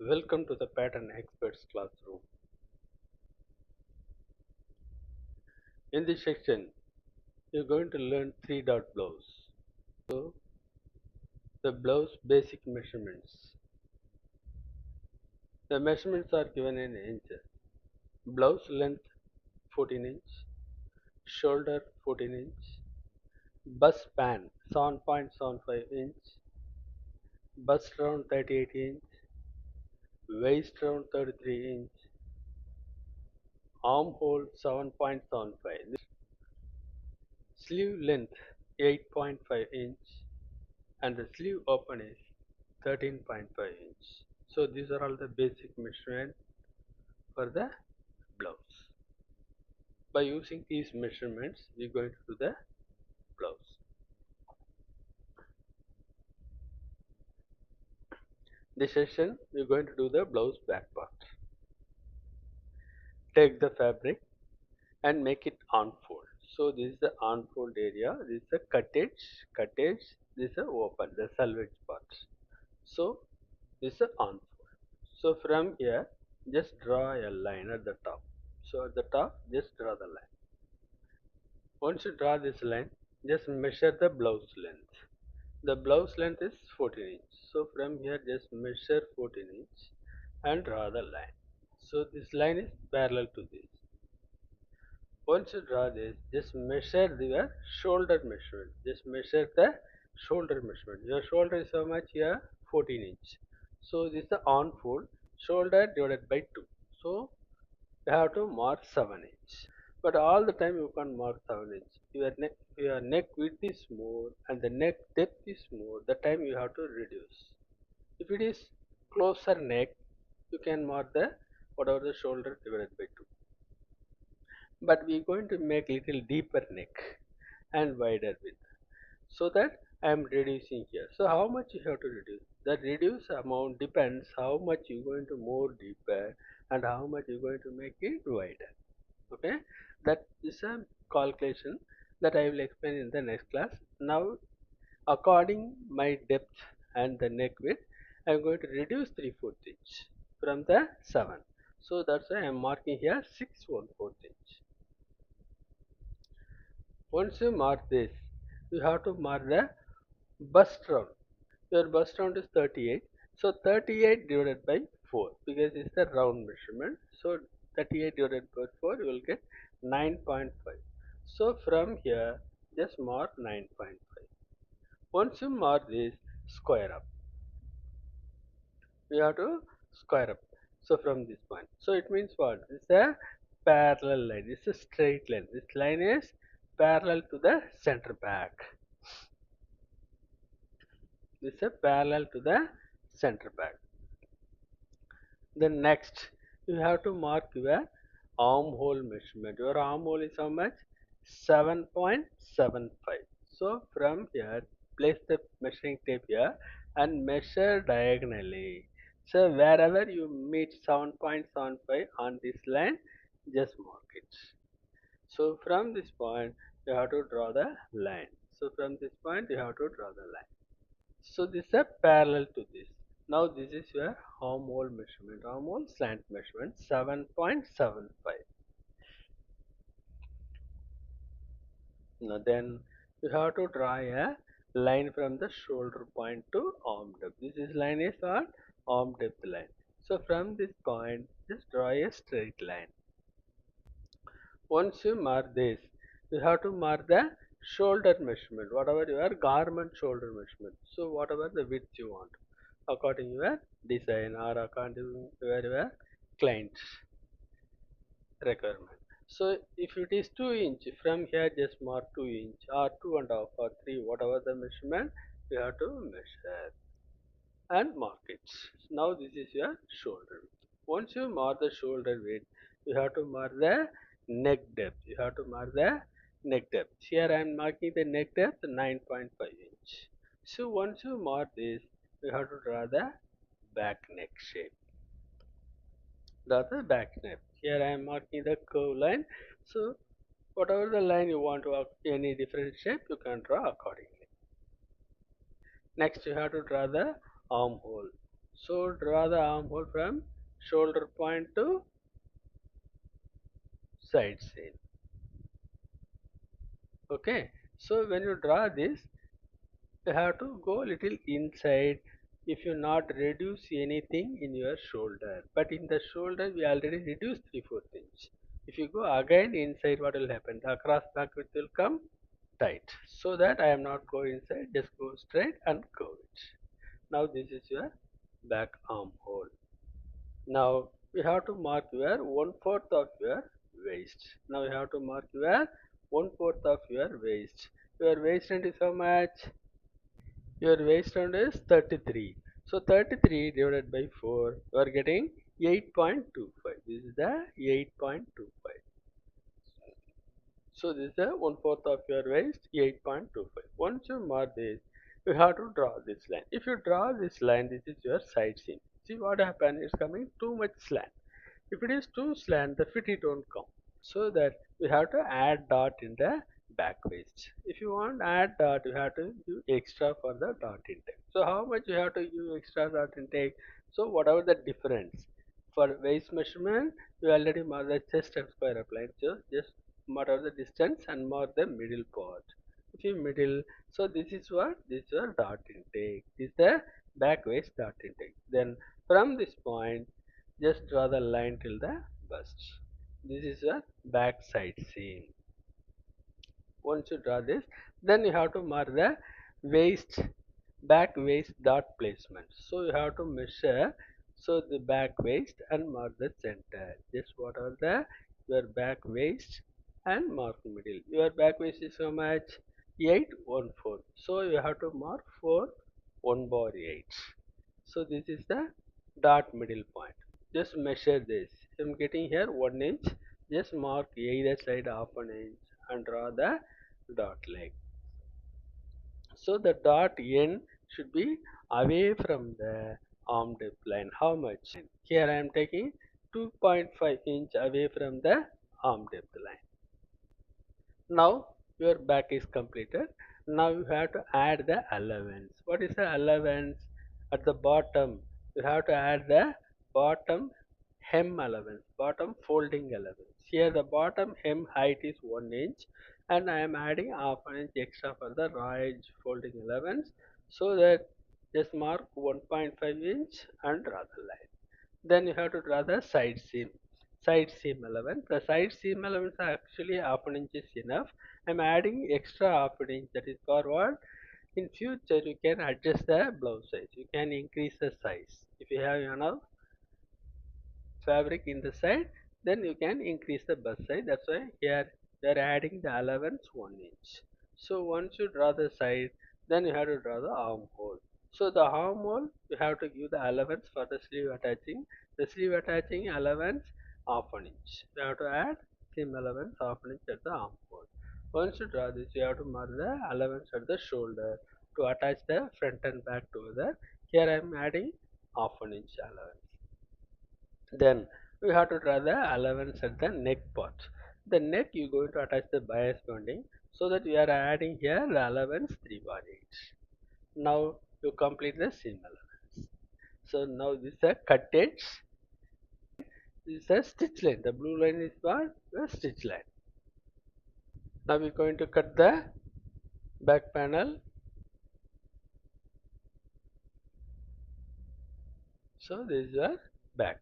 Welcome to the Pattern Experts Classroom. In this section, you're going to learn 3-dot blouse. So, the blouse basic measurements. The measurements are given in inches. Blouse length 14 inch, shoulder 14 inch, bust span 7.75 inch, bust round 38 inch, waist round 33 inch, armhole 7.75, sleeve length 8.5 inch, and the sleeve open is 13.5 inch. So these are all the basic measurement for the blouse. By using these measurements, we are going to do the blouse. This session, we are going to do the blouse back part. Take the fabric and make it unfold. So this is the unfold area. This is the cuttage. This is the open, the selvage part. So this is the unfold. So from here, just draw a line at the top. So at the top, just draw the line. Once you draw this line, just measure the blouse length. The blouse length is 14 inch. So from here, just measure 14 inch and draw the line. So this line is parallel to this. Once you draw this, just measure your shoulder measurement. Just measure the shoulder measurement. Your shoulder is how much here? 14 inch. So this is the on fold. Shoulder divided by 2. So you have to mark 7 inch. But all the time you can't mark 7 inch. Your neck width is more and the neck depth is more. The time you have to reduce. If it is closer neck, you can mark the whatever the shoulder divided by 2. But we are going to make little deeper neck and wider width. So that I am reducing here. So how much you have to reduce? The reduce amount depends how much you are going to more deeper and how much you are going to make it wider. Okay, that is a calculation that I will explain in the next class. Now according my depth and the neck width, I am going to reduce 3/4 inch from the 7. So that's why I am marking here 6/1/4 inch. Once you mark this, you have to mark the bust round. Your bust round is 38. So 38 divided by 4 because it's the round measurement. So 38 divided by 4 you will get 9.5. So from here just mark 9.5. Once you mark this, square up. You have to square up. So from this point. So it means what? It's a parallel line. It's a straight line. This line is parallel to the center back. This is a parallel to the center back. Then next, you have to mark your armhole measurement. Your armhole is how much? 7.75. So from here, place the measuring tape here and measure diagonally. So wherever you meet 7.75 on this line, just mark it. So from this point, you have to draw the line. So from this point, you have to draw the line. So this is a parallel to this. Now this is your armhole measurement, armhole slant measurement 7.75. Now then you have to draw a line from the shoulder point to arm depth. This line is called arm depth line. So from this point just draw a straight line. Once you mark this, you have to mark the shoulder measurement, whatever your garment shoulder measurement. So whatever the width you want, according to your design or according to your client's requirement. So if it is 2 inch, from here just mark 2 inch or 2.5 or 3, whatever the measurement you have to measure and mark it. Now this is your shoulder width. Once you mark the shoulder width, you have to mark the neck depth. You have to mark the neck depth. Here I am marking the neck depth 9.5 inch. So once you mark this, you have to draw the back neck shape. Draw the back neck. Here I am marking the curve line. So whatever the line you want to any different shape, you can draw accordingly. Next you have to draw the armhole. So draw the armhole from shoulder point to side seam. Okay. So when you draw this, you have to go little inside if you not reduce anything in your shoulder. But in the shoulder we already reduced 3/4 inch. If you go again inside, what will happen? The across back width will come tight. So that I am not going inside, just go straight and curve it. Now this is your back armhole. Now we have to mark your 1/4 of your waist. Now you have to mark your 1/4 of your waist. Your waist length is how much? Your waist round is 33. So 33 divided by 4, you are getting 8.25. This is the 8.25. So this is the 1/4 of your waist, 8.25. Once you mark this, you have to draw this line. If you draw this line, this is your side seam. See what happened? It's coming too much slant. If it is too slant, the fit it won't come. So that we have to add dot in the back waist. If you want add dot, you have to give extra for the dot intake. So how much you have to give extra dot intake? So whatever the difference for waist measurement, we already mark the chest and square applied. So just whatever the distance and mark the middle part. If you middle, so this is what this is your dot intake. This is the back waist dot intake. Then from this point, just draw the line till the bust. This is a back side seam. Once you draw this, then you have to mark the waist, back waist dot placement. So you have to measure, so the back waist and mark the center. Just what are the your back waist and mark middle. Your back waist is how much? 8 1/4. So you have to mark 4 1 bar 8. So this is the dot middle point. Just measure this. I'm getting here 1 inch. Just mark either side half an inch and draw the dot leg. So the dot end should be away from the arm depth line. How much? Here I am taking 2.5 inch away from the arm depth line. Now your back is completed. Now you have to add the allowance. What is the allowance? At the bottom, you have to add the bottom hem allowance, bottom folding allowance. Here the bottom hem height is 1 inch and I am adding half an inch extra for the raw edge folding allowance, so that just mark 1.5 inch and draw the line. Then you have to draw the side seam. Side seam allowance. The side seam allowance are actually half an inch is enough. I'm adding extra half an inch, that is forward. In future you can adjust the blouse size. You can increase the size. If you have enough fabric in the side, then you can increase the bust size. That's why here they are adding the allowance 1 inch. So once you draw the side, then you have to draw the armhole. So the armhole, you have to give the allowance for the sleeve attaching. The sleeve attaching allowance half an inch. You have to add seam allowance half an inch at the armhole. Once you draw this, you have to mark the allowance at the shoulder to attach the front and back together. Here I am adding half an inch allowance. Then we have to draw the allowance at the neck part. The neck you going to attach the bias bonding, so that we are adding here the allowance 3 bar 8. Now you complete the seam allowance. So now this is a cut edge. This is a stitch line. The blue line is what? The stitch line. Now we are going to cut the back panel. So this is your back.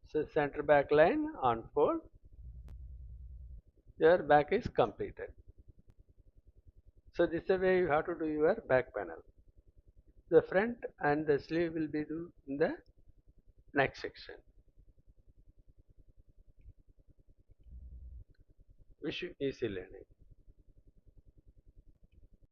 So center back line unfold. Your back is completed. So this is the way you have to do your back panel. The front and the sleeve will be do in the next section. Wish you easy learning.